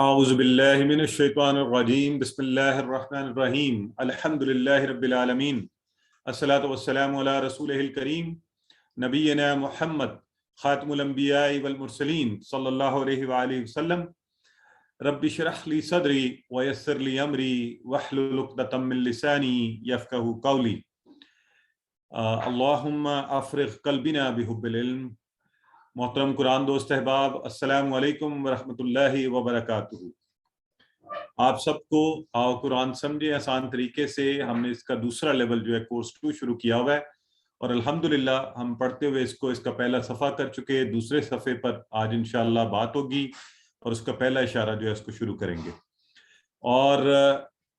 اعوذ باللہ من الشیطان الرجیم بسم اللہ الرحمن الرحیم الحمد للہ رب العالمین الصلاۃ والسلام علی رسولہ الکریم نبینا محمد خاتم الانبیاء والمرسلین صلی اللہ علیہ وآلہ وسلم رب اشرح لی صدری ویسر لی امری واحلل عقدۃ من لسانی یفقہوا قولی اللہم افرغ قلبنا بحب العلم۔ محترم قرآن دوست احباب، السلام علیکم ورحمۃ اللہ وبرکاتہ۔ آپ سب کو آؤ قرآن سمجھے آسان طریقے سے۔ ہم نے اس کا دوسرا لیول جو ہے کورس 2 شروع کیا ہوا ہے، اور الحمدللہ ہم پڑھتے ہوئے اس کا پہلا صفحہ کر چکے۔ دوسرے صفحے پر آج انشاءاللہ بات ہوگی اور اس کا پہلا اشارہ جو ہے اس کو شروع کریں گے۔ اور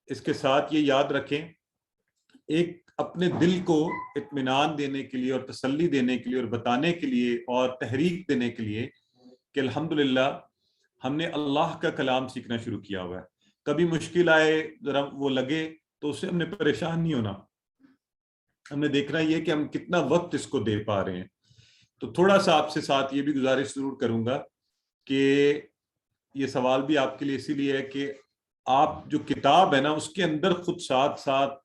اس کے ساتھ یہ یاد رکھیں، ایک اپنے دل کو اطمینان دینے کے لیے اور تسلی دینے کے لیے اور بتانے کے لیے اور تحریک دینے کے لیے کہ الحمدللہ ہم نے اللہ کا کلام سیکھنا شروع کیا ہوا ہے۔ کبھی مشکل آئے، ذرا وہ لگے تو اس سے ہم نے پریشان نہیں ہونا، ہم نے دیکھنا یہ کہ ہم کتنا وقت اس کو دے پا رہے ہیں۔ تو تھوڑا سا آپ سے ساتھ یہ بھی گزارش ضرور کروں گا کہ یہ سوال بھی آپ کے لیے اسی لیے ہے کہ آپ جو کتاب ہے نا اس کے اندر خود ساتھ ساتھ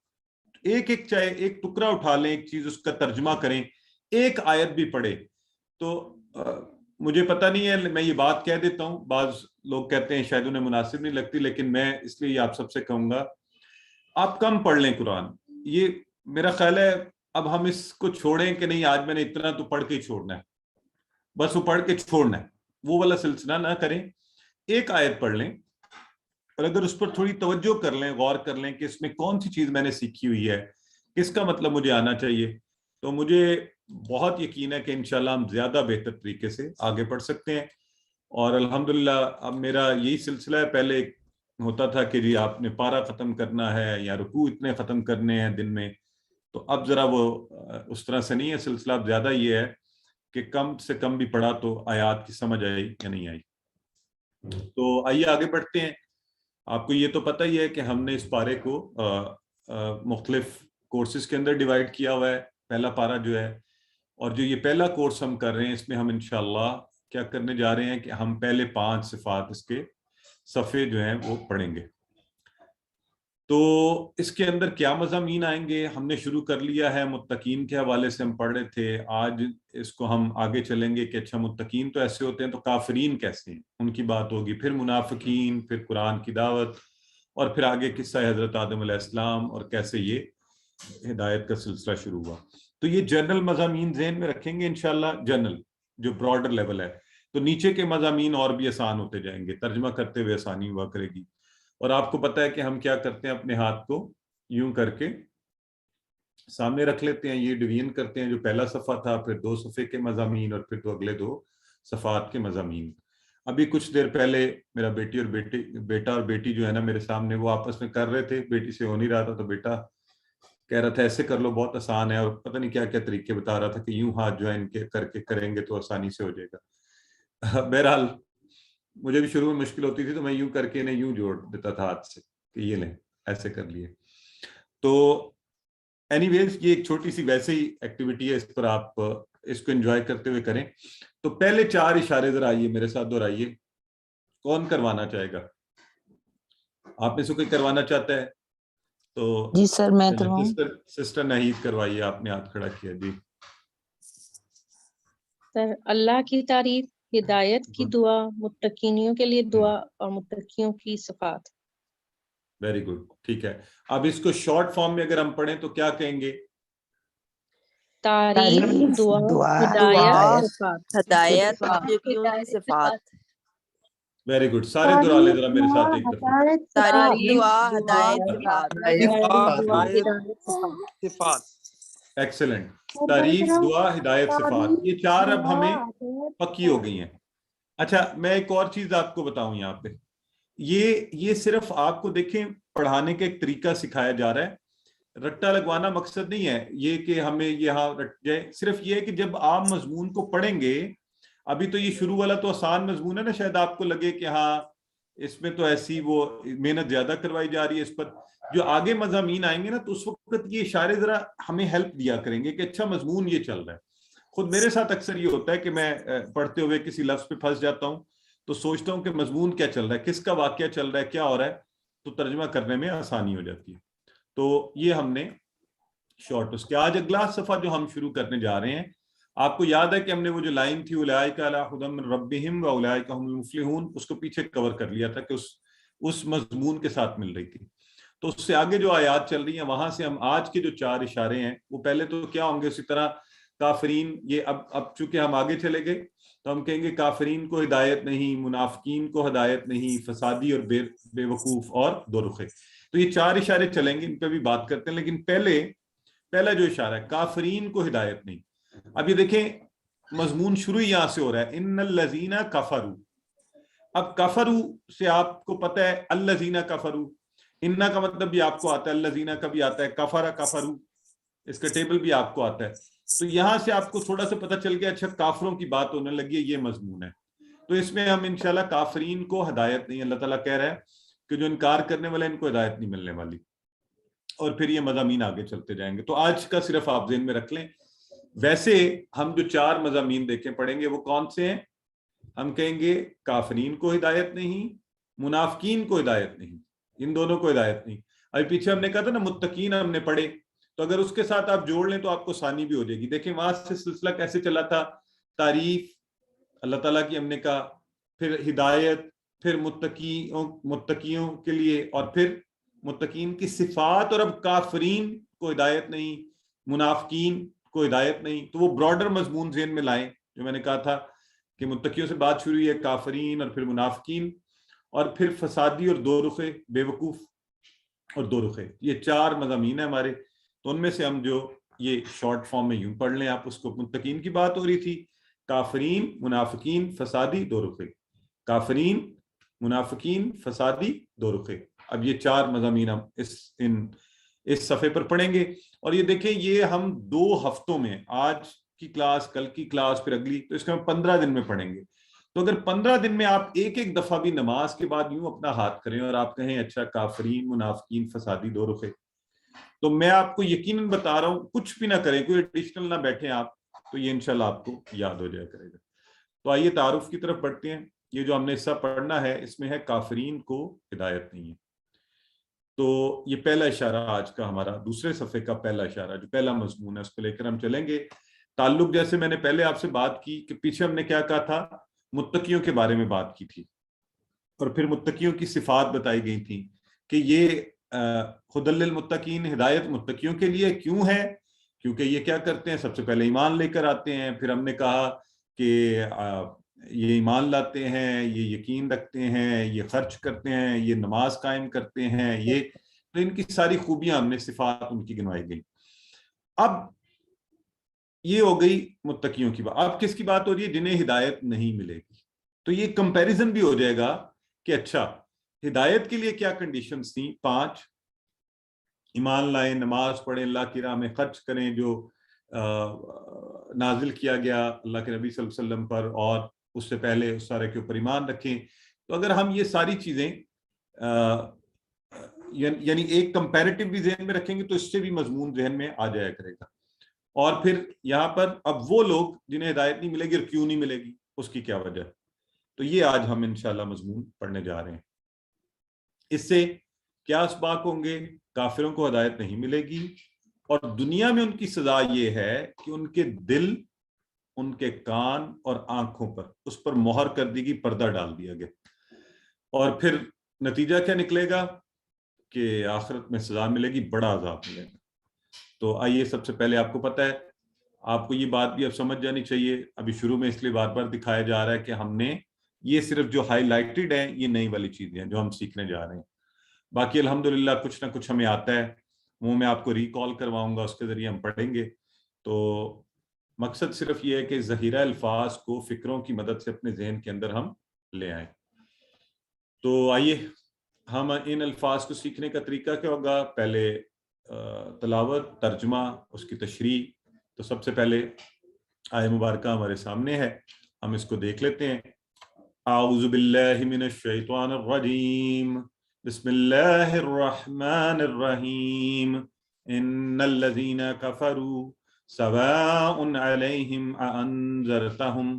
چاہے ایک ٹکڑا اٹھا لیں، ایک چیز اس کا ترجمہ کریں، ایک آیت بھی پڑھے تو مجھے پتہ نہیں ہے، میں یہ بات کہہ دیتا ہوں، بعض لوگ کہتے ہیں شاید انہیں مناسب نہیں لگتی، لیکن میں اس لیے آپ سب سے کہوں گا آپ کم پڑھ لیں قرآن۔ یہ میرا خیال ہے اب ہم اس کو چھوڑیں کہ نہیں آج میں نے اتنا تو پڑھ کے ہی چھوڑنا ہے، بس وہ پڑھ کے چھوڑنا ہے، وہ والا سلسلہ نہ کریں۔ ایک آیت پڑھ لیں اور اگر اس پر تھوڑی توجہ کر لیں، غور کر لیں کہ اس میں کون سی چیز میں نے سیکھی ہوئی ہے، کس کا مطلب مجھے آنا چاہیے، تو مجھے بہت یقین ہے کہ انشاءاللہ ہم زیادہ بہتر طریقے سے آگے بڑھ سکتے ہیں۔ اور الحمدللہ اب میرا یہی سلسلہ ہے۔ پہلے ہوتا تھا کہ جی آپ نے پارہ ختم کرنا ہے یا رکوع اتنے ختم کرنے ہیں دن میں، تو اب ذرا وہ اس طرح سے نہیں ہے سلسلہ، اب زیادہ یہ ہے کہ کم سے کم بھی پڑھا تو آیات کی سمجھ آئی یا نہیں آئی۔ تو آئیے آگے بڑھتے ہیں۔ آپ کو یہ تو پتہ ہی ہے کہ ہم نے اس پارے کو مختلف کورسز کے اندر ڈیوائیڈ کیا ہوا ہے۔ پہلا پارہ جو ہے، اور جو یہ پہلا کورس ہم کر رہے ہیں، اس میں ہم انشاءاللہ کیا کرنے جا رہے ہیں کہ ہم پہلے 5 صفات اس کے صفحے جو ہیں وہ پڑھیں گے۔ تو اس کے اندر کیا مضامین آئیں گے، ہم نے شروع کر لیا ہے متقین کے حوالے سے، ہم پڑھ رہے تھے۔ آج اس کو ہم آگے چلیں گے کہ اچھا متقین تو ایسے ہوتے ہیں، تو کافرین کیسے ہیں، ان کی بات ہوگی، پھر منافقین، پھر قرآن کی دعوت، اور پھر آگے قصہ حضرت آدم علیہ السلام اور کیسے یہ ہدایت کا سلسلہ شروع ہوا۔ تو یہ جنرل مضامین ذہن میں رکھیں گے انشاءاللہ، جنرل جو براڈر لیول ہے، تو نیچے کے مضامین اور بھی آسان ہوتے جائیں گے، ترجمہ کرتے ہوئے آسانی ہوا کرے گی۔ اور آپ کو پتہ ہے کہ ہم کیا کرتے ہیں، اپنے ہاتھ کو یوں کر کے سامنے رکھ لیتے ہیں، یہ ڈویژن کرتے ہیں، جو پہلا صفحہ تھا، پھر 2 صفحے کے مضامین، اور پھر اگلے 2 صفحات کے مضامین۔ ابھی کچھ دیر پہلے میرا بیٹا اور بیٹی جو ہے نا میرے سامنے، وہ آپس میں کر رہے تھے، بیٹی سے ہو نہیں رہا تھا تو بیٹا کہہ رہا تھا ایسے کر لو بہت آسان ہے، اور پتہ نہیں کیا کیا طریقے بتا رہا تھا کہ یوں ہاتھ جو ہے ان کے کر کے کریں گے تو آسانی سے ہو جائے گا۔ بہرحال مجھے بھی شروع میں مشکل ہوتی تھی تو میں یوں کر کے انہیں یوں جوڑ دیتا تھا ہاتھ سے کہ یہ لیں، ایسے کر لیے۔ تو اینی ویز یہ ایک چھوٹی سی ویسے ہی ایکٹیویٹی ہے، اس پر آپ اس کو انجوائے کرتے ہوئے کریں۔ تو پہلے 4 اشارے ذرا آئیے میرے ساتھ دہرائیے۔ کون کروانا چاہے گا؟ آپ میں سے کوئی کروانا چاہتا ہے تو جی سر میں کرواؤں۔ سسٹر نہید کروائیے، آپ نے ہاتھ کھڑا کیا جی۔ سر اللہ کی تعریف، ہدایت کی دعا، متقینوں کے لیے دعا اور متقیوں کی صفات۔ ویری گڈ، ٹھیک ہے۔ اب اس کو شارٹ فارم میں اگر ہم پڑھیں تو کیا کہیں گے؟ تعریف، دعا، ہدایت، صفات۔ ہدایت، متقیوں کی صفات۔ ویری گڈ، سارے دہرا لیں ذرا میرے ساتھ ایک دفعہ۔ تعریف، دعا، ہدایت، صفات۔ ایکسلنٹ، تعریف، دعا، ہدایت، صفات، یہ 4 اب ہمیں پکی ہو گئی ہیں۔ اچھا میں ایک اور چیز آپ کو بتاؤں، یہاں پہ یہ صرف آپ کو دیکھیں پڑھانے کا ایک طریقہ سکھایا جا رہا ہے، رٹا لگوانا مقصد نہیں ہے یہ کہ ہمیں یہاں رٹ جائے، صرف یہ کہ جب آپ مضمون کو پڑھیں گے، ابھی تو یہ شروع والا تو آسان مضمون ہے نا، شاید آپ کو لگے کہ ہاں اس میں تو ایسی وہ محنت زیادہ کروائی جا رہی ہے، اس پر جو آگے مضامین آئیں گے نا تو اس وقت یہ اشارے ذرا ہمیں ہیلپ دیا کریں گے کہ اچھا مضمون یہ چل رہا ہے۔ خود میرے ساتھ اکثر یہ ہوتا ہے کہ میں پڑھتے ہوئے کسی لفظ پہ پھنس جاتا ہوں تو سوچتا ہوں کہ مضمون کیا چل رہا ہے, کس کا واقعہ چل رہا ہے, کیا ہو رہا ہے, تو ترجمہ کرنے میں آسانی ہو جاتی ہے. تو یہ ہم نے شارٹ اس کے. آج اگلا صفحہ جو ہم شروع کرنے جا رہے ہیں, آپ کو یاد ہے کہ ہم نے وہ جو لائن تھی اولئک علی ھدی من ربہم واولئک ھم المفلحون, اس کو پیچھے کور کر لیا تھا کہ اس مضمون کے ساتھ مل رہی تھی. تو اس سے آگے جو آیات چل رہی ہیں وہاں سے ہم آج کے جو 4 اشارے ہیں وہ پہلے تو کیا ہوں گے, اسی طرح کافرین, یہ اب چونکہ ہم آگے چلے گئے تو ہم کہیں گے کافرین کو ہدایت نہیں, منافقین کو ہدایت نہیں, فسادی اور بے وقوف اور دو رخے. تو یہ 4 اشارے چلیں گے, ان پہ بھی بات کرتے ہیں. لیکن پہلا جو اشارہ ہے کافرین کو ہدایت نہیں. اب یہ دیکھیں مضمون شروع یہاں سے ہو رہا ہے, ان الذین کفروا. اب کفروا سے آپ کو پتہ ہے الذین کفروا, اننا کا مطلب بھی آپ کو آتا ہے, الذین کا بھی آتا ہے, کفر کفروا اس کا ٹیبل بھی آپ کو آتا ہے. تو یہاں سے آپ کو تھوڑا سا پتہ چل گیا اچھا کافروں کی بات ہونے لگی ہے, یہ مضمون ہے. تو اس میں ہم انشاءاللہ کافرین کو ہدایت نہیں, اللہ تعالیٰ کہہ رہا ہے کہ جو انکار کرنے والے ان کو ہدایت نہیں ملنے والی. اور پھر یہ مضامین آگے چلتے جائیں گے. تو آج کا صرف آپ ذہن میں رکھ لیں. ویسے ہم جو 4 مضامین دیکھیں پڑھیں گے وہ کون سے ہیں؟ ہم کہیں گے کافرین کو ہدایت نہیں, منافقین کو ہدایت نہیں, ان دونوں کو ہدایت نہیں. ابھی پیچھے ہم نے کہا تھا نا متقین ہم نے پڑھے, تو اگر اس کے ساتھ آپ جوڑ لیں تو آپ کو آسانی بھی ہو جائے گی. دیکھیں وہاں سے سلسلہ کیسے چلا تھا, تعریف اللہ تعالیٰ کی ہم نے کہا, پھر ہدایت, پھر متقیوں کے لیے, اور پھر متقین کی صفات, اور اب کافرین کو ہدایت نہیں, منافقین کو ہدایت نہیں. تو وہ براڈر مضمون ذہن میں لائیں جو میں نے کہا تھا کہ متقیوں سے بات شروع ہوئی ہے, کافرین اور پھر منافقین, اور پھر فسادی اور دو رخے, بے وقوف اور دو رخے. یہ 4 مضامین ہیں ہمارے. تو ان میں سے ہم جو یہ شارٹ فارم میں یوں پڑھ لیں آپ, اس کو متقین کی بات ہو رہی تھی, کافرین, منافقین, فسادی, دو رخے. کافرین, منافقین, فسادی, دو رخے. اب یہ 4 مضامین ہم اس صفحے پر پڑھیں گے. اور یہ دیکھیں یہ ہم 2 ہفتوں میں, آج کی کلاس, کل کی کلاس, پھر اگلی, تو اس کو ہم 15 دن میں پڑھیں گے. تو اگر 15 دن میں آپ ایک دفعہ بھی نماز کے بعد یوں اپنا ہاتھ کریں اور آپ کہیں اچھا کافرین, منافقین, فسادی, دو رخے, تو میں آپ کو یقیناً بتا رہا ہوں کچھ بھی نہ کریں, کوئی ایڈیشنل نہ بیٹھیں آپ, تو یہ انشاءاللہ آپ کو یاد ہو جائے کرے گا. تو آئیے تعارف کی طرف بڑھتے ہیں. یہ جو ہم نے حصہ پڑھنا ہے اس میں ہے کافرین کو ہدایت نہیں ہے. تو یہ پہلا اشارہ آج کا ہمارا, دوسرے صفحے کا پہلا اشارہ, جو پہلا مضمون ہے اس کو لے کر ہم چلیں گے. تعلق جیسے میں نے پہلے آپ سے بات کی کہ پیچھے ہم نے کیا کہا تھا, متقیوں کے بارے میں بات کی تھی, اور پھر متقیوں کی صفات بتائی گئی تھی کہ یہ ہدی للمتقین, ہدایت متقیوں کے لیے. کیوں ہے؟ کیونکہ یہ کیا کرتے ہیں, سب سے پہلے ایمان لے کر آتے ہیں. پھر ہم نے کہا کہ یہ ایمان لاتے ہیں, یہ یقین رکھتے ہیں, یہ خرچ کرتے ہیں, یہ نماز قائم کرتے ہیں, یہ, تو ان کی ساری خوبیاں ہم نے, صفات ان کی گنوائی گئی. اب یہ ہو گئی متقیوں کی بات. اب کس کی بات ہو رہی ہے؟ جنہیں ہدایت نہیں ملے گی. تو یہ کمپیریزن بھی ہو جائے گا کہ اچھا ہدایت کے لیے کیا کنڈیشنز تھیں. 5, ایمان لائیں, نماز پڑھیں, اللہ کی راہ میں خرچ کریں جو نازل کیا گیا اللہ کے نبی صلی اللہ علیہ وسلم پر, اور اس سے پہلے اس سارے کے اوپر ایمان رکھیں. تو اگر ہم یہ ساری چیزیں یعنی ایک کمپیریٹیو بھی ذہن میں رکھیں گے تو اس سے بھی مضمون ذہن میں آ جایا کرے گا. اور پھر یہاں پر اب وہ لوگ جنہیں ہدایت نہیں ملے گی, اور کیوں نہیں ملے گی, اس کی کیا وجہ. تو یہ آج ہم انشاءاللہ مضمون پڑھنے جا رہے ہیں. اس سے کیا اسباق ہوں گے؟ کافروں کو ہدایت نہیں ملے گی, اور دنیا میں ان کی سزا یہ ہے کہ ان کے دل, ان کے کان اور آنکھوں پر اس پر مہر کر دی گئی, پردہ ڈال دیا گیا. اور پھر نتیجہ کیا نکلے گا کہ آخرت میں سزا ملے گی, بڑا عذاب ملے گا. تو آئیے سب سے پہلے, آپ کو پتہ ہے, آپ کو یہ بات بھی اب سمجھ جانی چاہیے, ابھی شروع میں اس لیے بار بار دکھایا جا رہا ہے کہ ہم نے یہ صرف جو ہائی لائٹڈ ہیں یہ نئی والی چیزیں ہیں جو ہم سیکھنے جا رہے ہیں. باقی الحمدللہ کچھ نہ کچھ ہمیں آتا ہے, وہ میں آپ کو ریکال کرواؤں گا, اس کے ذریعے ہم پڑھیں گے. تو مقصد صرف یہ ہے کہ ذخیرہ الفاظ کو فکروں کی مدد سے اپنے ذہن کے اندر ہم لے آئیں. تو آئیے ہم ان الفاظ کو سیکھنے کا طریقہ کیا ہوگا. پہلے تلاوت, ترجمہ, اس کی تشریح. تو سب سے پہلے آیہ مبارکہ ہمارے سامنے ہے, ہم اس کو دیکھ لیتے ہیں. اعوذ باللہ من الشیطان الرجیم, بسم اللہ الرحمن الرحیم. ان الذین کفروا سواء علیہم اانذرتہم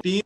3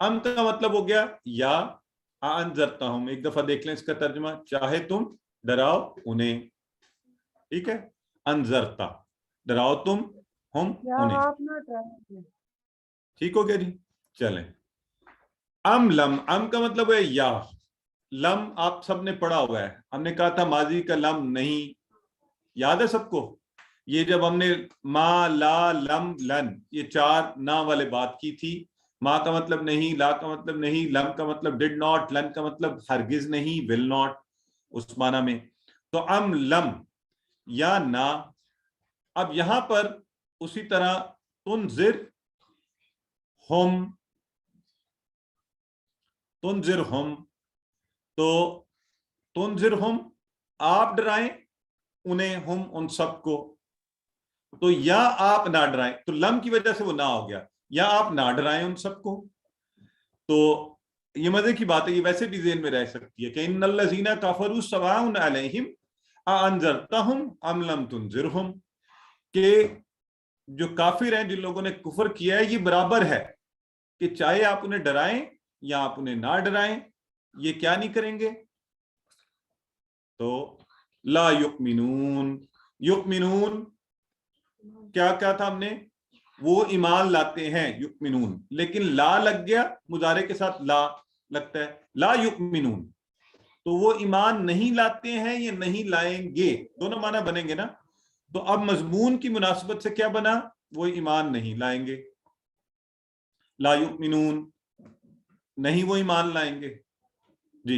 ام کا مطلب ہو گیا یا انذرتہم، ایک دفعہ دیکھ لیں اس کا ترجمہ، چاہے تم ڈراؤ انہیں، ٹھیک ہے، انذرتا ڈراؤ تم ہم انہیں، ٹھیک ہو گیا جی. چلیں ام لم، ام کا مطلب ہے یا، لم آپ سب نے پڑھا ہوا ہے، ہم نے کہا تھا ماضی کا لم نہیں، یاد ہے سب کو؟ یہ جب ہم نے ما لا لم لن یہ 4 نا والے بات کی تھی، ما کا مطلب نہیں، لا کا مطلب نہیں، لم کا مطلب ڈڈ ناٹ، لن کا مطلب ہرگز نہیں، ول ناٹ اس معنی میں. تو ام لم یا نا. اب یہاں پر اسی طرح تنذر ہم، تنذر ہم، تو تنذر ہم آپ ڈرائیں انہیں، ہم ان سب کو، تو یا آپ نہ ڈرائیں، تو لم کی وجہ سے وہ نہ ہو گیا، یا آپ نہ ڈرائیں ان سب کو. تو یہ مزے کی بات ہے، یہ ویسے بھی ذہن میں رہ سکتی ہے کہ ان الذین کفروا سواء علیہم اانذرتہم ام لم تنذرہم، کہ جو کافر ہیں، جن لوگوں نے کفر کیا ہے، یہ برابر ہے کہ چاہے آپ انہیں ڈرائیں یا آپ انہیں نہ ڈرائیں، یہ کیا نہیں کریں گے. تو لا یؤمنون، یؤمنون کیا کیا تھا ہم نے، وہ ایمان لاتے ہیں، یؤمنون، لیکن لا لگ گیا، مضارع کے ساتھ لا لگتا ہے، لا یؤمنون، تو وہ ایمان نہیں لاتے ہیں یا نہیں لائیں گے، دونوں معنی بنیں گے نا. تو اب مضمون کی مناسبت سے کیا بنا، وہ ایمان نہیں لائیں گے، لا یؤمنون نہیں وہ ایمان لائیں گے. جی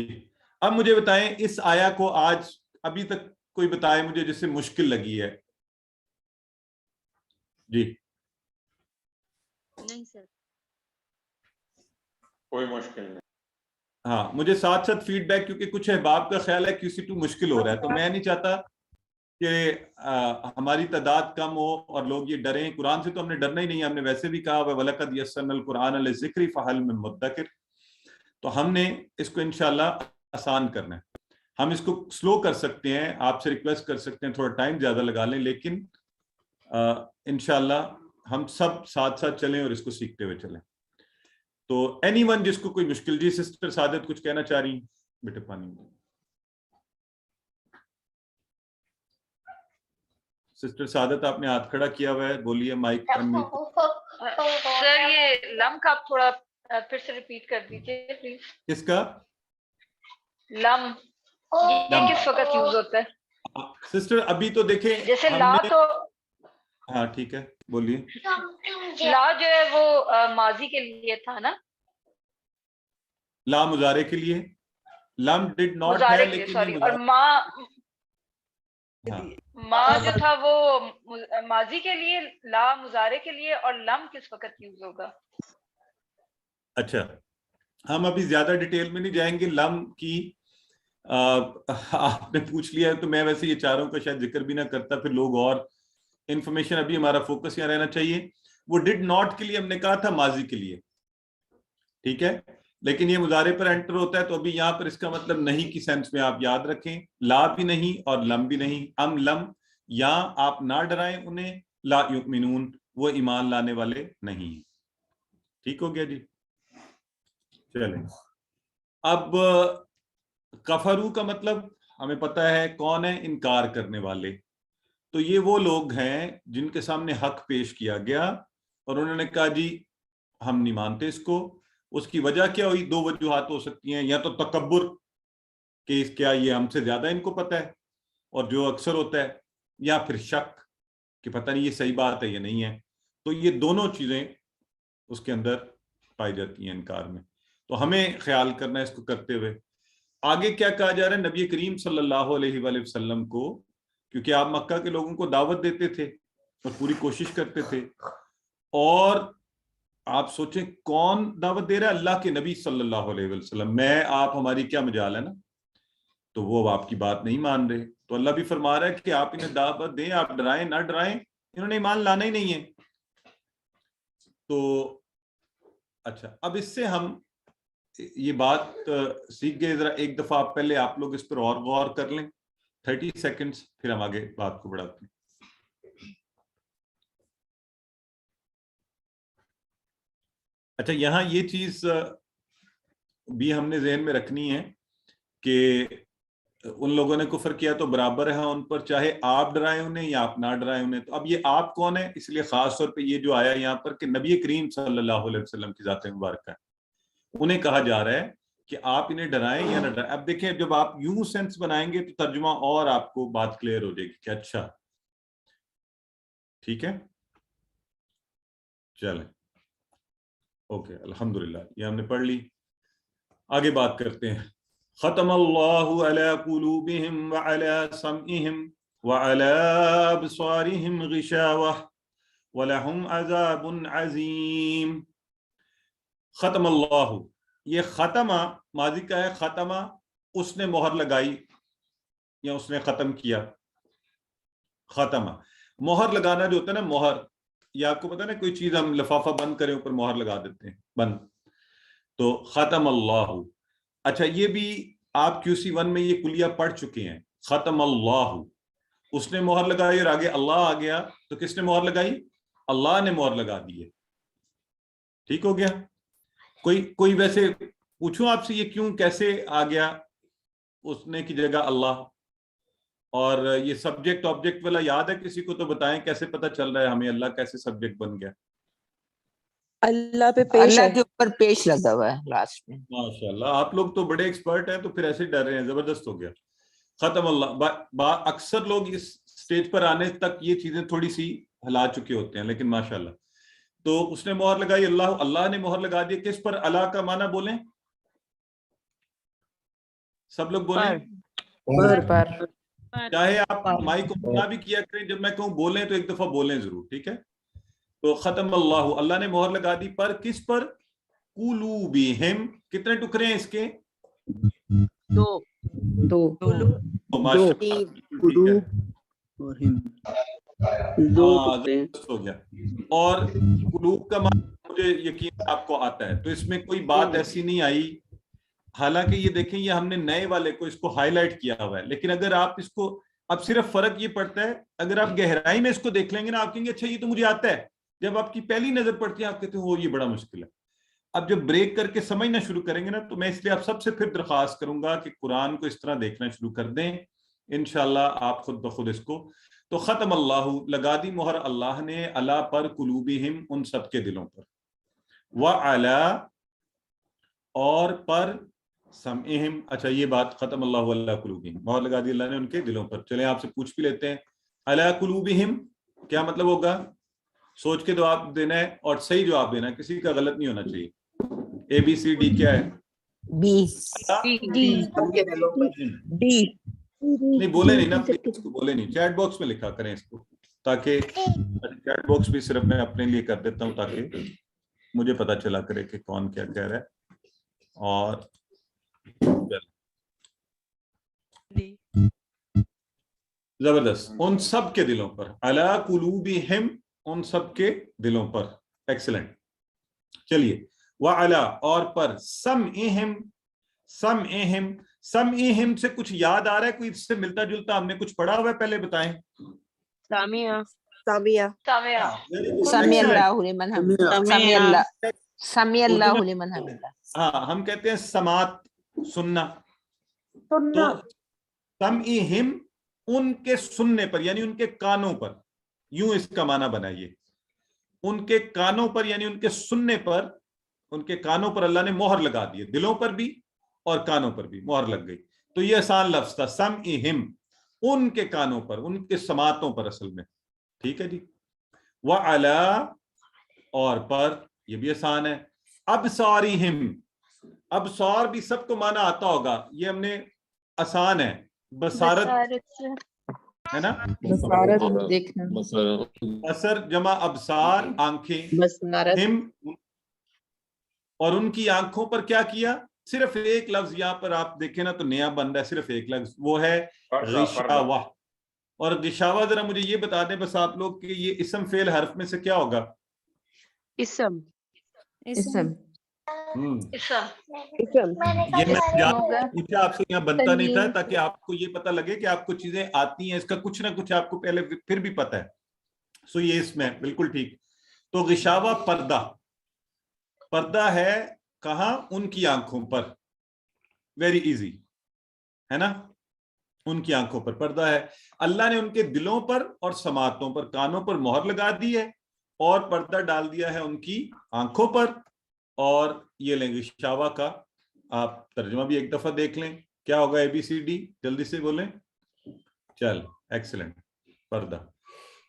اب مجھے بتائیں اس آیا کو آج ابھی تک کوئی بتائے مجھے جس سے مشکل لگی ہے. جی نہیں سر، کوئی مشکل نہیں. ہاں مجھے ساتھ ساتھ فیڈ بیک، کیونکہ کچھ احباب کا خیال ہے QC2 مشکل ہو رہا ہے، تو میں نہیں چاہتا کہ ہماری تعداد کم ہو اور لوگ یہ ڈریں. قرآن سے تو ہم نے ڈرنا ہی نہیں، ہم نے ویسے بھی کہا وَلَقَدْ يَسَّرْنَا الْقُرْآنَ لِلذِّكْرِ فَهَلْ مِن مُدَّكِرٍ، تو ہم نے اس کو انشاءاللہ آسان کرنا ہے. ہم اس کو سلو کر سکتے ہیں، آپ سے ریکویسٹ کر سکتے ہیں تھوڑا ٹائم زیادہ لگا لیں، لیکن انشاءاللہ ہم سب ساتھ ساتھ چلیں اور اس کو سیکھتے ہوئے چلیں. تو اینی ون جس کو کوئی مشکل، جی سسٹر سعادت کچھ کہنا چاہ رہی ہیں، بیٹے پانی. سسٹر سعادت آپ نے ہاتھ کھڑا کیا ہوا ہے، بولیے، مائک انمیوٹ. سر یہ لم کا آپ تھوڑا پھر سے ریپیٹ کر دیجیے پلیز. کس کا لم یہ کس وقت یوز ہوتا ہے سسٹر؟ ابھی تو دیکھیں جیسے ہم لا نے، تو ہاں ٹھیک ہے بولیے. لا جو ہے وہ ماضی کے لیے تھا نا، لا مضارع کے لیے، لم ڈڈ ناٹ مضارع ہے کے لیے لیکن سوری، یہ اور ہاں ماں جو تھا وہ ماضی کے لیے، لا مضارع کے لیے، اور لم کس وقت یوز ہوگا؟ اچھا ہم ابھی زیادہ ڈیٹیل میں نہیں جائیں گے. لم کی آپ نے پوچھ لیا ہے تو میں ویسے یہ چاروں کا شاید ذکر بھی نہ کرتا، پھر لوگ اور انفارمیشن، ابھی ہمارا فوکس یہاں رہنا چاہیے. وہ ڈڈ ناٹ کے لیے ہم نے کہا تھا ماضی کے لیے، ٹھیک ہے، لیکن یہ مضارع پر انٹر ہوتا ہے، تو ابھی یہاں پر اس کا مطلب نہیں کی سینس میں آپ یاد رکھیں، لا بھی نہیں اور لم بھی نہیں. ام لم یا آپ نہ ڈرائیں انہیں، لا یؤمنون وہ ایمان لانے والے نہیں ہیں. ٹھیک ہو گیا جی. چلیں اب کفرو کا مطلب ہمیں پتہ ہے کون ہے، انکار کرنے والے. تو یہ وہ لوگ ہیں جن کے سامنے حق پیش کیا گیا اور انہوں نے کہا جی ہم نہیں مانتے اس کو. اس کی وجہ کیا ہوئی؟ 2 وجوہات ہو سکتی ہیں، یا تو تکبر کہ کیا یہ ہم سے زیادہ ان کو پتہ ہے، اور جو اکثر ہوتا ہے، یا پھر شک کہ پتہ نہیں یہ صحیح بات ہے یا نہیں ہے. تو یہ دونوں چیزیں اس کے اندر پائی جاتی ہیں انکار میں. تو ہمیں خیال کرنا ہے اس کو کرتے ہوئے. آگے کیا کہا جا رہا ہے نبی کریم صلی اللہ علیہ وآلہ وسلم کو، کیونکہ آپ مکہ کے لوگوں کو دعوت دیتے تھے اور پوری کوشش کرتے تھے، اور آپ سوچیں کون دعوت دے رہا ہے؟ اللہ کے نبی صلی اللہ علیہ وسلم. میں آپ ہماری کیا مجال ہے نا. تو وہ آپ کی بات نہیں مان رہے، تو اللہ بھی فرما رہا ہے کہ آپ انہیں دعوت دیں، آپ ڈرائیں نہ ڈرائیں، انہوں نے ایمان لانا ہی نہیں ہے. تو اچھا اب اس سے ہم یہ بات سیکھ گئے. ذرا ایک دفعہ پہلے آپ لوگ اس پر اور غور کر لیں 30 سیکنڈز، پھر ہم آگے بات کو بڑھاتے ہیں. اچھا یہاں یہ چیز بھی ہم نے ذہن میں رکھنی ہے کہ ان لوگوں نے کفر کیا تو برابر ہے ان پر، چاہے آپ ڈرائیں انہیں یا آپ نہ ڈرائیں انہیں. تو اب یہ آپ کون ہے؟ اس لیے خاص طور پہ یہ جو آیا یہاں پر کہ نبی کریم صلی اللہ علیہ وسلم کی ذات مبارکہ ہے، انہیں کہا جا رہا ہے کہ آپ انہیں ڈرائیں یا نہ ڈرائیں. اب دیکھیں جب آپ یوں سینس بنائیں گے تو ترجمہ اور آپ کو بات کلیئر ہو جائے گی کہ اچھا ٹھیک ہے. چلیں اوکے الحمدللہ یہ ہم نے پڑھ لی. آگے بات کرتے ہیں. ختم اللہ علی قلوبہم وعلی سمعہم وعلی ابصارہم غشاوہ ولہم عذاب عظیم. ختم اللہ، یہ ختمہ ماضی کا ہے. ختمہ اس نے مہر لگائی یا اس نے ختم کیا. ختمہ مہر لگانا جو ہوتا ہے نا، مہر، یہ آپ کو پتا نا کوئی چیز ہم لفافہ بند کریں اوپر مہر لگا دیتے ہیں بند، تو ختم اللہ. اچھا یہ بھی آپ QC1 میں یہ کلیہ پڑھ چکے ہیں. ختم اللہ، اس نے مہر لگائی اور آگے اللہ آ گیا تو کس نے مہر لگائی؟ اللہ نے مہر لگا دی ہے. ٹھیک ہو گیا. کوئی ویسے پوچھوں آپ سے یہ کیوں کیسے آ گیا اس نے کی جگہ اللہ؟ اور یہ سبجیکٹ آبجیکٹ والا یاد ہے کسی کو؟ تو بتائیں کیسے پتہ چل رہا ہے ہمیں اللہ کیسے سبجیکٹ بن گیا؟ اللہ پہ پیش اللہ ہے. کے اوپر پیش لگا ہوا ہے لاسٹ میں. ماشاءاللہ آپ لوگ تو بڑے ایکسپرٹ ہیں، تو پھر ایسے ڈر رہے ہیں. زبردست ہو گیا. ختم اللہ. اکثر لوگ اس سٹیج پر آنے تک یہ چیزیں تھوڑی سی ہلا چکے ہوتے ہیں، لیکن ماشاءاللہ. تو اس نے مہر لگائی، اللہ نے مہر لگا دی. کس پر؟ اللہ کا معنی بولیں سب لوگ بولیں. پر چاہے آپ مائک کو بنا بھی کیا کریں، جب میں کہوں بولیں تو ایک دفعہ بولیں ضرور، ٹھیک ہے؟ تو ختم اللہ، اللہ نے مہر لگا دی. پر کس پر؟ قلوبہم. کتنے ٹکڑے ہیں اس کے؟ دو ہو گیا. اور قلوب کا معنی مجھے یقین آپ کو آتا ہے، تو اس میں کوئی بات ایسی نہیں آئی. حالانکہ یہ دیکھیں یہ ہم نے نئے والے کو اس کو ہائی لائٹ کیا ہوا ہے، لیکن اگر آپ اس کو اب صرف فرق یہ پڑتا ہے اگر آپ گہرائی میں اس کو دیکھ لیں گے نا، آپ کہیں گے اچھا یہ تو مجھے آتا ہے. جب آپ کی پہلی نظر پڑتی ہے آپ کہتے ہیں وہ یہ بڑا مشکل ہے. اب جب بریک کر کے سمجھنا شروع کریں گے نا، تو میں اس لیے آپ سب سے پھر درخواست کروں گا کہ قرآن کو اس طرح دیکھنا شروع کر دیں، انشاءاللہ آپ خود بخود اس کو. تو ختم اللہ، لگا دی مہر اللہ نے، اللہ پر، قلوبہم ان سب کے دلوں پر، وعلی اور پر، سمعہم. اچھا یہ بات ختم اللہ علی قلوبہم، مہر لگا دی اللہ نے ان کے دلوں پر. چلیں آپ سے پوچھ بھی لیتے ہیں علی قلوبہم کیا مطلب ہوگا؟ سوچ کے جواب دینا ہے اور صحیح جواب دینا ہے، کسی کا غلط نہیں ہونا چاہیے. ABCD کیا ہے؟ بی نہیں بولے نہیں نا، اس کو بولے نہیں. چیٹ باکس میں لکھا کریں اس کو، تاکہ چیٹ باکس بھی صرف میں اپنے لیے کر دیتا ہوں تاکہ مجھے پتا چلا کرے کہ کون کیا کہہ رہا ہے. اور زبردست. ان سب کے دلوں پر، علی قلوبہم ان سب کے دلوں پر. ایکسلنٹ. چلیے وعلی اور پر، سمعہم. سمعہم سے کچھ یاد آ رہا ہے؟ کوئی اس سے ملتا جلتا ہم نے کچھ پڑھا ہوا ہے پہلے؟ بتائیں. سامیہ. سمی اللہ لمن حمدہ. سمی اللہ لمن حمدہ. ہاں ہم کہتے ہیں سماعت، سننا. تو سمعہم ان کے سننے پر یعنی ان کے کانوں پر، یوں اس کا معنی بنائیے. ان کے کانوں پر یعنی ان کے سننے پر، ان کے کانوں پر اللہ نے مہر لگا دی. دلوں پر بھی اور کانوں پر بھی مہر لگ گئی. تو یہ آسان لفظ تھا، سمعہم ان کے کانوں پر، ان کے سماعتوں پر اصل میں. ٹھیک ہے جی. وعلی اور پر، یہ بھی آسان ہے. ابصارہم، ابصار بھی سب کو معنی آتا ہوگا، یہ ہم نے آسان ہے. بصارت ہے نا، دیکھنا. بصر جمع ابصار آنکھیں، ہم اور ان کی آنکھوں پر کیا کیا؟ صرف ایک لفظ یہاں پر آپ دیکھیں نا تو نیا بن رہا ہے، صرف ایک لفظ، وہ ہے غشاوہ. اور غشاوہ ذرا مجھے یہ بتا دیں بس آپ لوگ کہ یہ اسم فعل حرف میں سے کیا ہوگا؟ اسم. یہ میں پوچھا آپ سے یہاں بنتا نہیں تھا تاکہ آپ کو یہ پتہ لگے کہ آپ کو چیزیں آتی ہیں، اس کا کچھ نہ کچھ آپ کو پہلے پھر بھی پتہ ہے. سو یہ اس میں بالکل ٹھیک. تو غشاوہ پردہ، پردہ ہے کہاں؟ ان کی آنکھوں پر. ویری ایزی ہے نا, ان کی آنکھوں پر پردہ ہے. اللہ نے ان کے دلوں پر اور سماعتوں پر, کانوں پر مہر لگا دی ہے اور پردہ ڈال دیا ہے ان کی آنکھوں پر. اور یہ لیں غشاوہ کا آپ ترجمہ بھی ایک دفعہ دیکھ لیں. کیا ہوگا ABCD؟ جلدی سے بولیں. چل ایکسلنٹ. پردہ.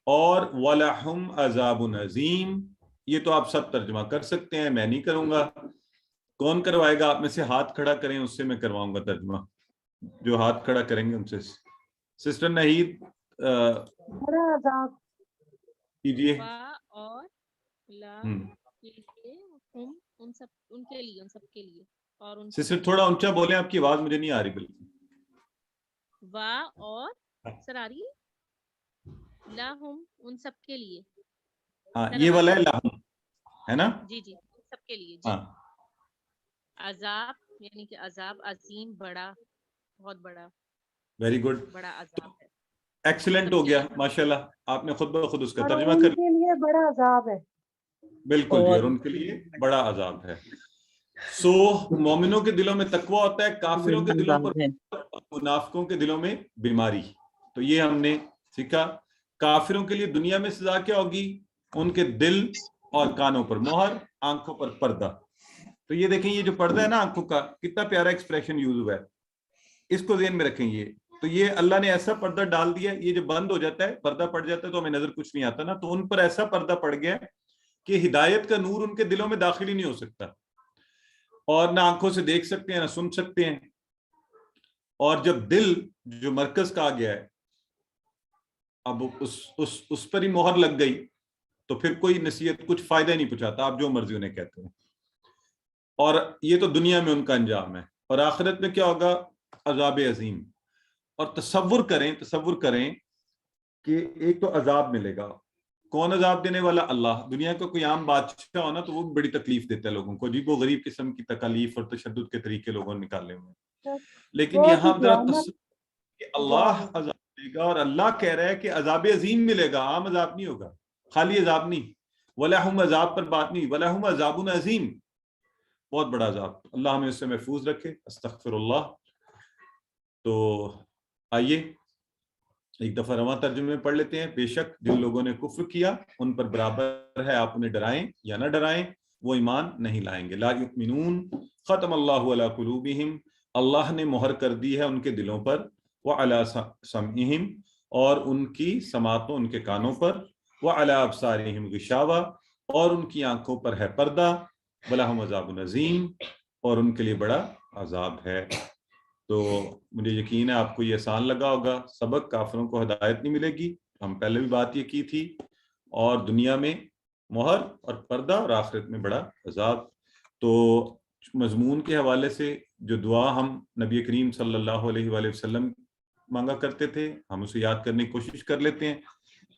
اور وَلَهُمْ عَذَابٌ عَظِيمٌ, یہ تو آپ سب ترجمہ کر سکتے ہیں, میں نہیں کروں گا. کون کروائے گا؟ آپ میں سے ہاتھ کھڑا کریں, اس سے میں کرواؤں گا ترجمہ. جو ہاتھ کھڑا کریں گے ان سے. سسٹر نہید کیجیے. اور لا کے لیے ہم ان سب ان کے لیے ان سب کے لیے اور ان سسٹر تھوڑا اونچا بولیں, آپ کی آواز مجھے نہیں آ رہی بالکل. وا اور سر آ رہی ہے لا ہم ان سب کے لیے. ہاں یہ والا ہے لہم, ہے نا؟ جی جی سب کے لیے. جی ہاں عذاب یعنی کہ عذاب عظیم, بڑا, بہت بڑا, ویری گڈ. بڑا عذاب ہے. ایکسلنٹ ہو گیا ماشاءاللہ, آپ نے خود بخود اس کا ترجمہ کر لیا. کے لیے بڑا عذاب ہے. بالکل جی, اور ان کے لیے بڑا عذاب ہے. سو مومنوں کے دلوں میں تقویٰ ہوتا ہے, کافروں کے دلوں پر, منافقوں کے دلوں میں بیماری. تو یہ ہم نے سیکھا. کافروں کے لیے دنیا میں سزا کیا ہوگی؟ ان کے دل اور کانوں پر مہر, آنکھوں پر پردہ. تو یہ دیکھیں, یہ جو پردہ ہے نا آنکھوں کا, کتنا پیارا ایکسپریشن یوز ہوا ہے, اس کو ذہن میں رکھیں. یہ تو یہ اللہ نے ایسا پردہ ڈال دیا ہے, یہ جو بند ہو جاتا ہے, پردہ پڑ جاتا ہے تو ہمیں نظر کچھ نہیں آتا نا, تو ان پر ایسا پردہ پڑ گیا کہ ہدایت کا نور ان کے دلوں میں داخل ہی نہیں ہو سکتا, اور نہ آنکھوں سے دیکھ سکتے ہیں نہ سن سکتے ہیں. اور جب دل جو مرکز کا آ گیا ہے, اب اس پر ہی مہر لگ گئی, تو پھر کوئی نصیحت کچھ فائدہ نہیں پہنچاتا, آپ جو مرضی انہیں کہتے ہیں. اور یہ تو دنیا میں ان کا انجام ہے, اور آخرت میں کیا ہوگا؟ عذاب عظیم. اور تصور کریں کہ ایک تو عذاب ملے گا. کون عذاب دینے والا؟ اللہ. دنیا کا کوئی عام بادشاہ ہونا تو وہ بڑی تکلیف دیتا ہے لوگوں کو, عجیب و غریب قسم کی تکالیف اور تشدد کے طریقے لوگوں نے نکالے ہوئے ہیں. لیکن یہاں ذرا تصور کہ اللہ عذاب دے گا, اور اللہ کہہ رہا ہے کہ عذاب عظیم ملے گا, عام عذاب نہیں ہوگا, خالی عذاب نہیں. وَلَهُمْ عذاب پر بات نہیں, وَلَهُمْ عذاب عظیم, بہت بڑا عذاب. اللہ ہمیں اس سے محفوظ رکھے. استغفر اللہ. تو آئیے ایک دفعہ رواں ترجمے میں پڑھ لیتے ہیں. بے شک جن لوگوں نے کفر کیا ان پر برابر ہے آپ انہیں ڈرائیں یا نہ ڈرائیں, وہ ایمان نہیں لائیں گے. لا یؤمنون ختم اللہ علی قلوبہم, اللہ نے مہر کر دی ہے ان کے دلوں پر, وعلی سمعہم, اور ان کی سماعتوں, ان کے کانوں پر, وعلی ابصارہم غشاوہ, اور ان کی آنکھوں پر ہے پردہ, ولہم عذاب عظیم, اور ان کے لیے بڑا عذاب ہے. تو مجھے یقین ہے آپ کو یہ آسان لگا ہوگا سبق. کافروں کو ہدایت نہیں ملے گی, ہم پہلے بھی بات یہ کی تھی, اور دنیا میں مہر اور پردہ, اور آخرت میں بڑا عذاب. تو مضمون کے حوالے سے جو دعا ہم نبی کریم صلی اللہ علیہ وآلہ وسلم مانگا کرتے تھے, ہم اسے یاد کرنے کی کوشش کر لیتے ہیں.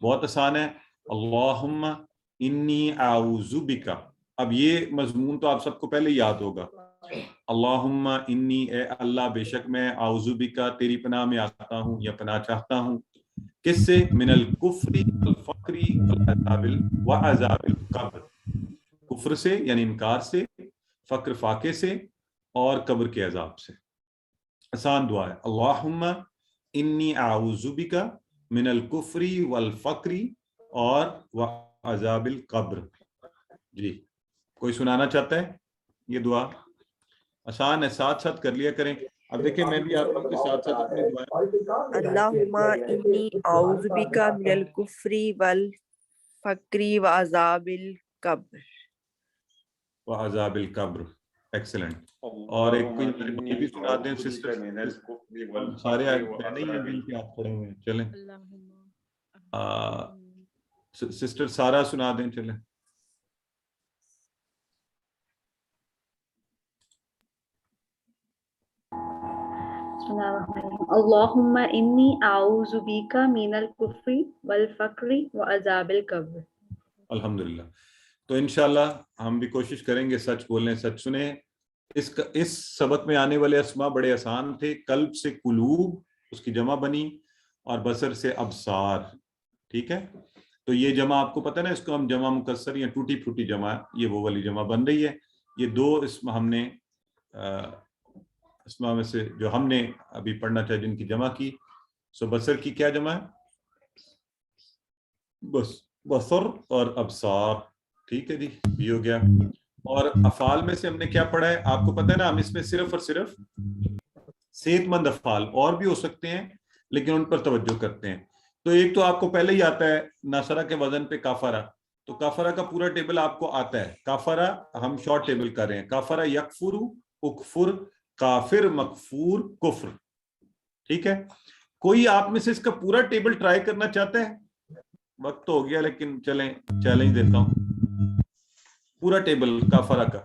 بہت آسان ہے. اللہم انی اعوذ بک. اب یہ مضمون تو آپ سب کو پہلے یاد ہوگا. اللہم انی, اے اللہ بے شک میں, اعوذ بک تیری پناہ میں آتا ہوں یا پناہ چاہتا ہوں, کس سے؟ من الکفر والفقر وعذاب القبر. کفر سے یعنی انکار سے, فقر فاقے سے, اور قبر کے عذاب سے. آسان دعا ہے. اللہم انی اعوذ بک من الکفر والفقر اور وعذاب القبر. جی کوئی سنانا چاہتا ہے یہ دعا؟ آسان ہے, ساتھ ساتھ کر لیا کریں. اب دیکھیں میں بھی آپ لوگوں کے ساتھ ساتھ اپنی دعائیں. اللہم انی اعوذ بک من الکفر والفقر وعذاب القبر. وعذاب القبر. ایکسلنٹ. اور ایک کوئی بھی سنا دیں سسٹر. سارے پہلے ہی دل کے ہاتھ کھڑے ہوئے ہیں, چلیں سسٹر سارا سنا دیں. چلیں اللہم انی اعوذ بک من الکفر والفقر وعذاب القبر. الحمدللہ. تو انشاءاللہ ہم بھی کوشش کریں گے سچ بولیں, سچ سنیں. اس سبق میں آنے والے اسما بڑے آسان تھے. قلب سے قلوب, اس کی جمع بنی, اور بصر سے ابصار. ٹھیک ہے, تو یہ جمع آپ کو پتہ نا, اس کو ہم جمع مکسر یا ٹوٹی پھوٹی جمع, یہ وہ والی جمع بن رہی ہے. یہ دو اسم ہم نے اسما میں سے جو ہم نے ابھی پڑھنا تھا جن کی جمع کی. سو بصر کی کیا جمع ہے؟ بصر اور ابصار. ٹھیک ہے جی، یہ ہو گیا. اور افعال میں سے ہم نے کیا پڑھا ہے آپ کو پتہ ہے نا، ہم اس میں صرف اور صرف صحت مند افعال، اور بھی ہو سکتے ہیں لیکن ان پر توجہ کرتے ہیں. تو ایک تو آپ کو پہلے ہی آتا ہے ناصرہ کے وزن پہ کافرہ، تو کافرہ کا پورا ٹیبل آپ کو آتا ہے. کافرہ ہم شارٹ ٹیبل کر رہے ہیں، کافرہ یکفر، اکفر، کافر، مکفور، کفر. ٹھیک ہے، کوئی آپ میں سے اس کا پورا ٹیبل ٹرائی کرنا چاہتا ہے؟ وقت تو ہو گیا لیکن چلیں چیلنج دیتا ہوں. پورا ٹیبل کافرہ کا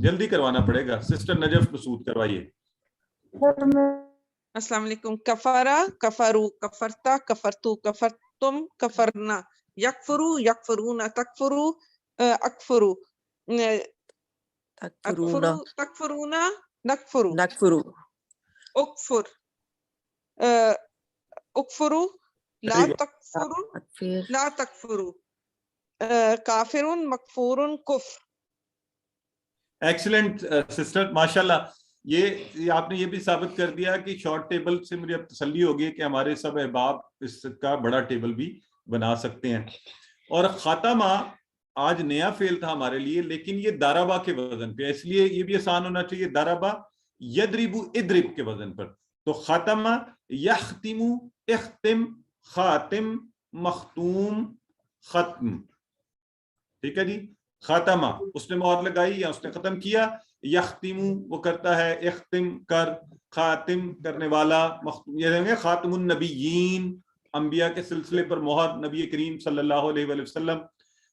جلدی کروانا پڑے گا. سسٹر نجف مسعود کروائیے. السلام علیکم. کفارا، کفرو، کفرتا، کفرتو، کفرتم، کفرنا، یکفرو، یکفرون، تکفرو، اکفرو، اکفرو، تکفرونا، نکفرو، نکفرو، اکفر، اکفرو، لا تکفرو، لا تکفرو، کافرون، مکفورن، کفر. ایکسلنٹ سسٹر، ماشاءاللہ. یہ آپ نے یہ بھی ثابت کر دیا کہ شارٹ ٹیبل سے مجھے اب تسلی ہوگی کہ ہمارے سب احباب اس کا بڑا ٹیبل بھی بنا سکتے ہیں. اور خاتمہ آج نیا فعل تھا ہمارے لیے، لیکن یہ دارابا کے وزن پہ، اس لیے یہ بھی آسان ہونا چاہیے. دارابا یدربو ادرب کے وزن پر. تو خاتمہ یختمو، اختم، خاتم، مختوم، ختم. ٹھیک ہے جی. خاتمہ اس نے مہر لگائی یا اس نے ختم کیا. یختمو وہ کرتا ہے، اختم کر، خاتم کرنے والا، مختوم یہ رہیں گے خاتم النبیین، انبیاء کے سلسلے پر مہر نبی کریم صلی اللہ علیہ وآلہ وسلم.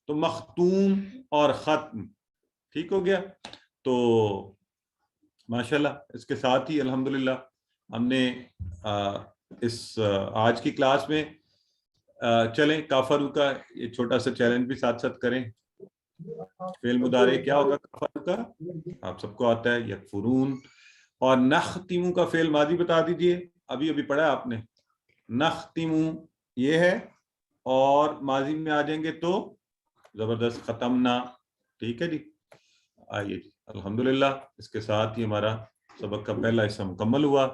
تو مختوم اور ختم. ٹھیک ہو گیا. تو ماشاءاللہ اس کے ساتھ ہی الحمدللہ ہم نے اس آج کی کلاس میں چلیں کافرو کا یہ چھوٹا سا چیلنج بھی ساتھ ساتھ کریں. فعل مضارع کیا ہوگا کافرو کا؟ آپ سب کو آتا ہے، یکفرون. اور نختمو کا فعل ماضی بتا دیجئے. ابھی پڑھا ہے آپ نے. نختمو یہ ہے، اور ماضی میں آ جائیں گے تو زبردست ختمنا. ٹھیک ہے جی. آئیے جی الحمدللہ اس کے ساتھ ہی ہمارا سبق کا پہلا حصہ مکمل ہوا.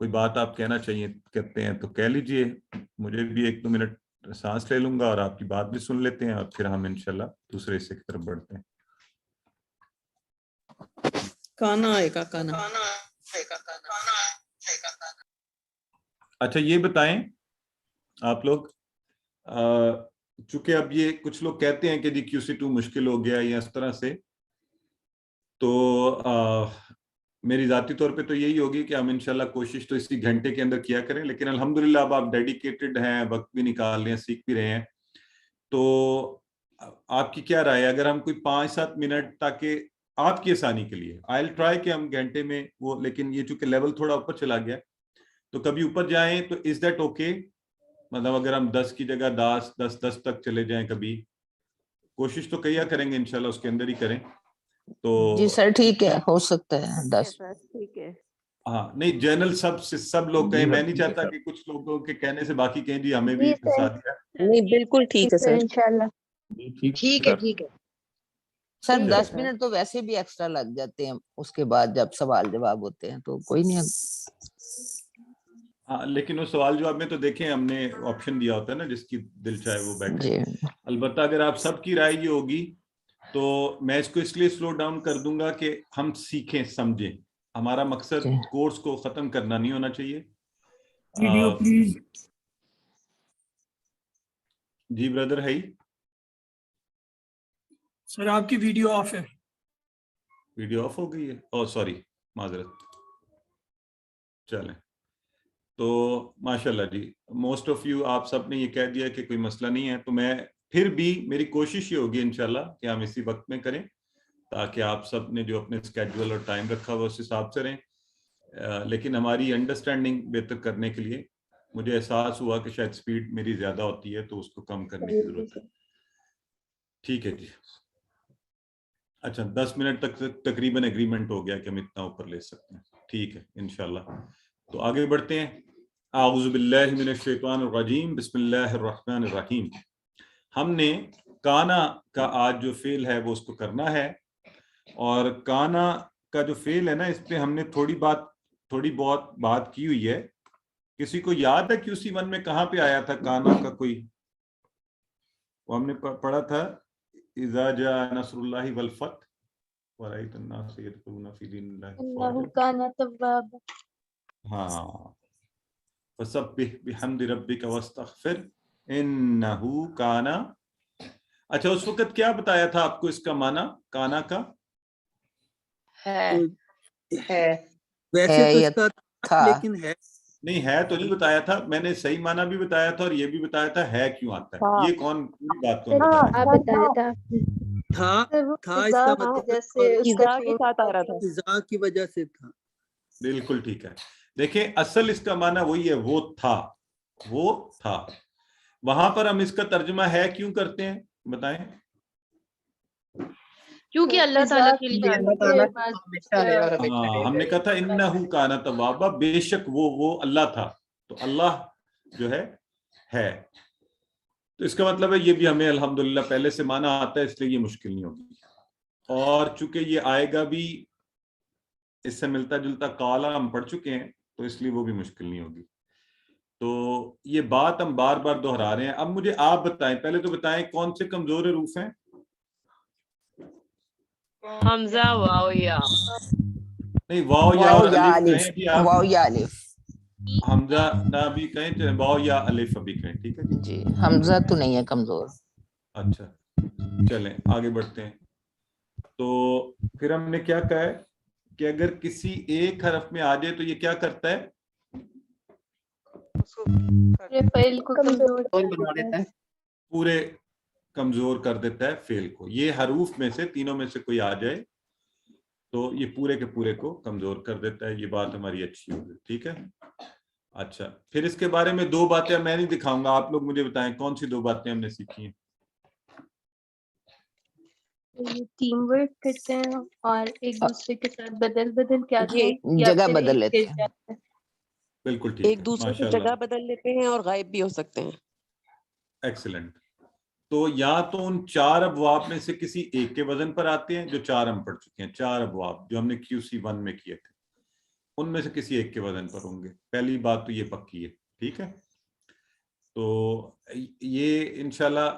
کوئی بات آپ کہنا چاہیے کہتے ہیں تو کہہ لیجئے. مجھے بھی 1-2 منٹ سانس لے لوں گا اور آپ کی بات بھی سن لیتے ہیں، اور پھر ہم انشاءاللہ دوسرے حصے کی طرف بڑھتے ہیں. کانا آئے گا، کانا. اچھا یہ بتائیں آپ لوگ، چونکہ اب یہ کچھ لوگ کہتے ہیں کہ جی QC2 مشکل ہو گیا یا اس طرح سے، تو میری ذاتی طور پہ تو یہی ہوگی کہ ہم انشاءاللہ کوشش تو اسی گھنٹے کے اندر کیا کریں. لیکن الحمدللہ اب آپ ڈیڈیکیٹڈ ہیں، وقت بھی نکال رہے ہیں، سیکھ بھی رہے ہیں. تو آپ کی کیا رائے ہے اگر ہم کوئی 5-7 منٹ، تاکہ آپ کی آسانی کے لیے آئی ول ٹرائی کہ ہم گھنٹے میں وہ، لیکن یہ چونکہ لیول تھوڑا اوپر چلا گیا تو کبھی اوپر جائیں تو از دیٹ اوکے؟ مطلب اگر ہم 10 کی جگہ 10 تک چلے جائیں، کبھی کوشش تو کیا کریں گے انشاءاللہ اس کے اندر ہی کریں. تو جی سر ٹھیک ہے، ہو سکتا ہے 10. ٹھیک ہے. ہاں نہیں جنرل سب لوگ کہیں، میں نہیں چاہتا کہ کچھ لوگوں کے کہنے سے باقی کہیں جی ہمیں بھی پھنسا دیا. نہیں بالکل ٹھیک ہے سر. انشاءاللہ. ٹھیک ہے ٹھیک ہے. سر 10 منٹ تو ویسے بھی ایکسٹرا لگ جاتے ہیں، اس کے بعد جب سوال جواب ہوتے ہیں تو کوئی نہیں. ہاں لیکن وہ سوال جواب میں تو دیکھیں ہم نے آپشن دیا ہوتا ہے نا، جس کی دل چاہے وہ بیٹھے. البتہ اگر آپ سب کی رائے یہ ہوگی تو میں اس کو اس لیے سلو ڈاؤن کر دوں گا کہ ہم سیکھیں، سمجھیں. ہمارا مقصد کورس کو ختم کرنا نہیں ہونا چاہیے. Video please. جی بردر ہے سر آپ کی ویڈیو آف ہے. ویڈیو آف ہو گئی ہے؟ اوہ سوری، معذرت. چلیں تو ماشاءاللہ جی موسٹ آف یو آپ سب نے یہ کہہ دیا کہ کوئی مسئلہ نہیں ہے. تو میں پھر بھی میری کوشش یہ ہوگی انشاءاللہ کہ ہم اسی وقت میں کریں، تاکہ آپ سب نے جو اپنے اسکیڈول اور ٹائم رکھا ہوا اس حساب سے رہیں. لیکن ہماری انڈرسٹینڈنگ بہتر کرنے کے لیے مجھے احساس ہوا کہ شاید سپیڈ میری زیادہ ہوتی ہے، تو اس کو کم کرنے کی ضرورت ہے. ٹھیک ہے جی. اچھا 10 منٹ تک تقریباً ایگریمنٹ ہو گیا کہ ہم اتنا اوپر لے سکتے ہیں. ٹھیک ہے انشاءاللہ. تو آگے بڑھتے ہیں. اعوذ باللہ من الشیطان الرجیم، بسم اللہ الرحمن الرحیم. ہم نے کانا کا آج جو فعل ہے وہ اس کو کرنا ہے. اور کانا کا جو فعل ہے نا اس پہ ہم نے تھوڑی بہت بات کی ہوئی ہے. کسی کو یاد ہے QC1 میں کہاں پہ آیا تھا کانا کا کوئی؟ وہ ہم نے پڑھا تھا اذا جاء نصر اللہ والفتح ورأيت الناس يدخلون في دين الله اللہ کان توابا. ہاں فسبح بحمد ربک واستغفر انہ کان. اچھا اس وقت کیا بتایا تھا آپ کو اس کا معنی کانا کا؟ ہے ویسے تو اس کا تھا لیکن ہے نہیں ہے تو نہیں بتایا تھا میں نے, صحیح معنی بھی بتایا تھا اور یہ بھی بتایا تھا ہے کیوں آتا ہے. یہ کون پوری بات کون بتا رہا ہے؟ آپ بتایا تھا تھا اس کا مطلب جیسے اس کا کے ساتھ آ رہا تھا. اذا کی وجہ سے تھا. بالکل ٹھیک ہے. دیکھیں اصل اس کا معنی وہی ہے وہ تھا. وہاں پر ہم اس کا ترجمہ ہے کیوں کرتے ہیں بتائیں؟ کیونکہ اللہ تعالیٰ کے لیے ہم نے کہا تھا انہو کان توابا، بے شک وہ اللہ تھا. تو اللہ جو ہے تو اس کا مطلب ہے یہ بھی ہمیں الحمدللہ پہلے سے معنی آتا ہے، اس لیے یہ مشکل نہیں ہوگی. اور چونکہ یہ آئے گا بھی اس سے ملتا جلتا کالا ہم پڑھ چکے ہیں تو اس لیے وہ بھی مشکل نہیں ہوگی. تو یہ بات ہم بار بار دہرا رہے ہیں. اب مجھے آپ بتائیں، پہلے تو بتائیں کون سے کمزور حروف ہیں؟ حمزہ واو یا. نہیں واو یا اور الف کہیں بھی آپ. واو یا الف. حمزہ نہ بھی کہیں چلیں، واو یا الف بھی کہیں. ٹھیک ہے جی حمزہ تو نہیں ہے کمزور. اچھا چلیں آگے بڑھتے ہیں. تو پھر ہم نے کیا کہا ہے کہ اگر کسی ایک حرف میں آ جائے تو یہ کیا کرتا ہے؟ پورے کمزور کر دیتا ہے فعل کو. یہ حروف میں سے تینوں میں سے کوئی آ جائے تو یہ پورے کے پورے کو کمزور کر دیتا ہے. یہ بات ہماری اچھی ہوگی. ٹھیک ہے. اچھا پھر اس کے بارے میں دو باتیں میں نہیں دکھاؤں گا، آپ لوگ مجھے بتائیں کون سی دو باتیں ہم نے سیکھی ہیں؟ ٹیم ورک کرتے ہیں اور ایک دوسرے کے ساتھ بدل کے آتے ہیں، جگہ بدل لیتے ہیں. بالکل ٹھیک. ایک دوسرے کی جگہ بدل لیتے ہیں اور غائب بھی ہو سکتے ہیں. ایکسلنٹ. تو یا تو ان 4 ابواب میں سے کسی ایک کے وزن پر آتے ہیں جو 4 ہم پڑھ چکے ہیں. 4 ابواب جو ہم نے QC1 میں کیے تھے ان میں سے کسی ایک کے وزن پر ہوں گے. پہلی بات تو یہ پکی ہے. ٹھیک ہے. تو یہ انشاءاللہ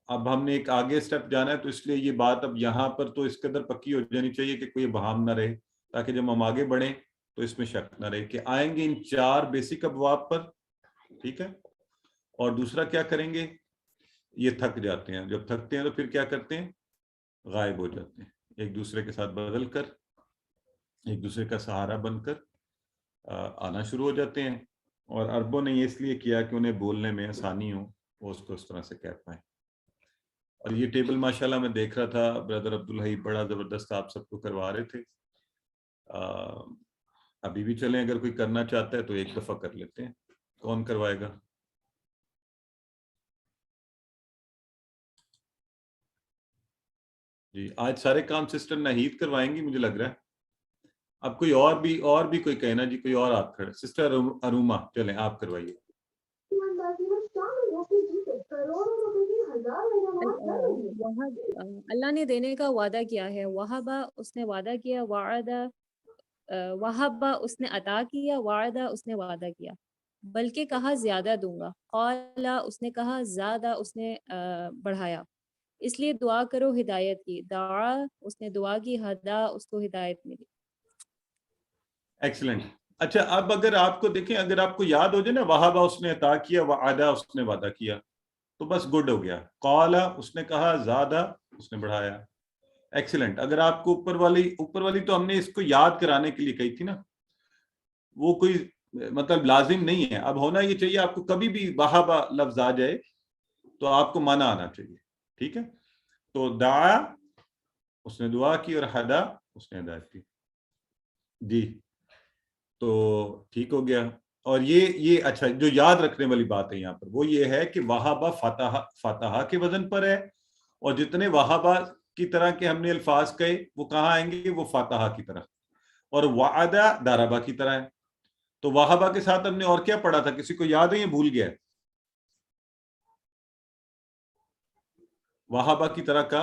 اب ہم نے ایک آگے سٹیپ جانا ہے تو اس لیے یہ بات اب یہاں پر تو اس قدر پکی ہو جانی چاہیے کہ کوئی ابہام نہ رہے، تاکہ جب ہم آگے بڑھیں تو اس میں شک نہ رہے کہ آئیں گے ان 4 بیسک ابواب پر. ٹھیک ہے. اور دوسرا کیا کریں گے، یہ تھک جاتے ہیں. جب تھکتے ہیں تو پھر کیا کرتے ہیں، غائب ہو جاتے ہیں، ایک دوسرے کے ساتھ بدل کر ایک دوسرے کا سہارا بن کر آنا شروع ہو جاتے ہیں. اور عربوں نے یہ اس لیے کیا کہ انہیں بولنے میں آسانی ہو، وہ اس کو اس طرح سے کہہ پائیں. اور یہ ٹیبل ماشاءاللہ میں دیکھ رہا تھا بردر عبدالحی بڑا زبردست آپ سب کو کروا رہے تھے. ابھی بھی چلیں، اگر کوئی کرنا چاہتا ہے تو ایک دفعہ کر لیتے ہیں. کون کروائے گا؟ جی آج سارے کام سسٹر ناہید کروائیں گی مجھے لگ رہا ہے. اب کوئی اور بھی کوئی کہے نا جی، کوئی اور آپ کھڑے. سسٹر اروما چلیں آپ کروائیے. اللہ نے دینے کا وعدہ کیا ہے. وہبا اس نے وعدہ کیا، وعدہ وہبا اس نے عطا کیا، وعدہ اس نے وعدہ کیا. بلکہ کہا زیادہ دوں گا، قالا اس نے کہا زیادہ اس نے بڑھایا. اس لیے دعا کرو ہدایت کی. دعا اس نے دعا کی، ہدا اس کو ہدایت ملی. ایکسلنٹ. اچھا اب اگر آپ کو دیکھیں، اگر آپ کو یاد ہو جائے نا، وہابا اس نے عطا کیا، وعدہ اس نے وعدہ کیا، تو بس گڈ ہو گیا. قالا اس نے کہا، زادہ اس نے بڑھایا. ایکسلنٹ. اگر آپ کو اوپر والی تو ہم نے اس کو یاد کرانے کے لیے کہی تھی نا، وہ کوئی مطلب لازم نہیں ہے. اب ہونا یہ چاہیے آپ کو کبھی بھی وہابا لفظ آ جائے تو آپ کو معنی آنا چاہیے. ٹھیک ہے. تو دعا اس نے دعا کی اور ہدا اس نے ہدایت کی. جی تو ٹھیک ہو گیا. اور یہ اچھا جو یاد رکھنے والی بات ہے یہاں پر وہ یہ ہے کہ وہابا فاتحہ کے وزن پر ہے، اور جتنے وہابا کی طرح کے ہم نے الفاظ کہے وہ کہاں آئیں گے، وہ فاتحہ کی طرح. اور وعدہ داربا کی طرح ہے. تو وہابا کے ساتھ ہم نے اور کیا پڑھا تھا، کسی کو یاد ہے یہ بھول گیا؟ وہابا کی طرح کا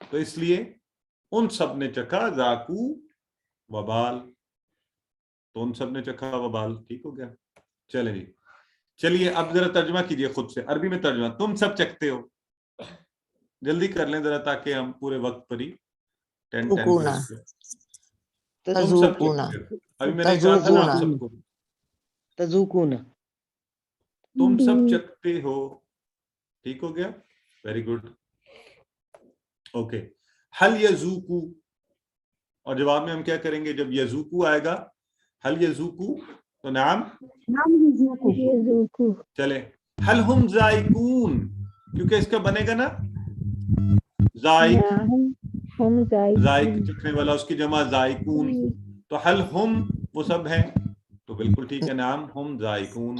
تو اس لیے ان سب نے چکھا ذاقو وبال، تو ان سب نے چکھا وبال. ٹھیک ہو گیا. چلے جی، چلیے اب ذرا ترجمہ کیجئے خود سے، عربی میں ترجمہ. تم سب چکھتے ہو، جلدی کر لیں ذرا تاکہ ہم پورے وقت پر ہی 10 تم سب چکھتے ہو. ابھی میں نے کہا تھا آپ سب کو تذوقون، تم سب چکھتے ہو. ٹھیک ہو گیا. Very good. اوکے. حل یذوقو، اور جواب میں ہم کیا کریں گے جب یذوقو آئے گا؟ حل یذوقو تو نعم چلے. حل ہم ذائقون، کیونکہ اس کا بنے گا نا ذائق، ذائق چکھنے والا، اس کی جمع ذائقون. تو حل ہم وہ سب ہیں، تو بالکل ٹھیک ہے، نعم ہم ذائقون.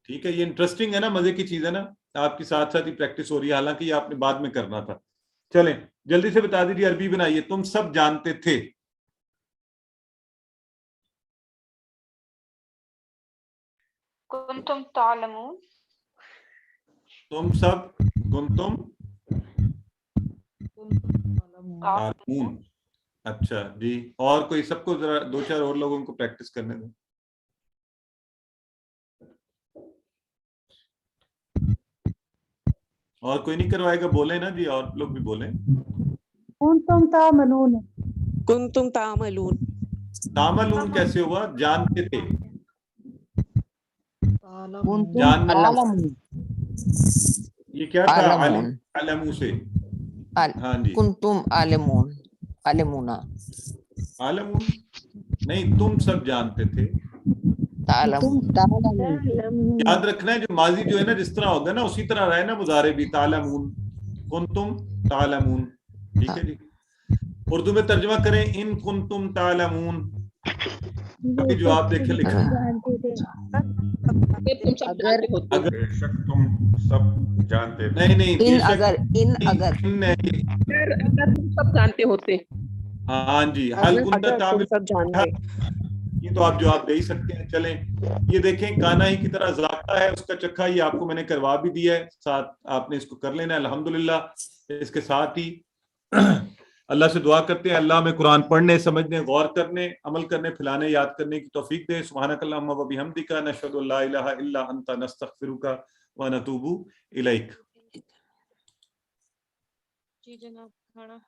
ٹھیک ہے. یہ انٹرسٹنگ ہے نا، مزے کی چیز ہے نا. آپ کی ساتھ ساتھ ہی پریکٹس ہو رہی ہے، حالانکہ یہ آپ نے بعد میں کرنا تھا. چلیں جلدی سے بتا دیجیے، عربی بنائیے. تم سب جانتے تھے. کنتم تعلمون. تم سب کنتم تعلمون. اچھا جی. اور کوئی؟ سب کو ذرا 2-4 اور لوگوں کو پریکٹس کرنے دیں. اور کوئی نہیں کروائے گا؟ بولیں نا جی، اور لوگ بھی بولیں. کنتم تعملون. کنتم تعملون. تعملون کیسے ہوا؟ جانتے تھے. جاننا یہ کیا تھا؟ علمو سے. ہاں جی. کنتم عالمون، علمونا. عالمون نہیں، تم سب جانتے تھے. یاد رکھنا ہے جو ماضی جو ہے نا جس طرح ہوگا نا اسی طرح رہے نا مضارع بھی. تعلمون، کنتم تعلمون. ٹھیک ہے جی. اردو میں ترجمہ کریں. ان کنتم تعلمون. ابھی جواب دیکھیں لکھا. بے شک تم سب جانتے تھے. نہیں بے شک اگر تم سب جانتے ہوتے. ہاں جی. حل کنت تعمل، یہ تو آپ جواب دے ہی سکتے ہیں. چلیں یہ دیکھیں، کانا ہی کی طرح ذائقہ ہے اس کا چکھا. یہ آپ کو میں نے کروا بھی دیا ہے، ساتھ آپ نے اس کو کر لینا ہے. الحمدللہ. اس کے ساتھ ہی اللہ سے دعا کرتے ہیں اللہ ہمیں قرآن پڑھنے، سمجھنے، غور کرنے، عمل کرنے، پھیلانے، یاد کرنے کی توفیق دے. سبحانک اللہم و بحمدک، نشہد ان لا الہ الا انت، نستغفرک و نتوب الیک. جی جناب کھانا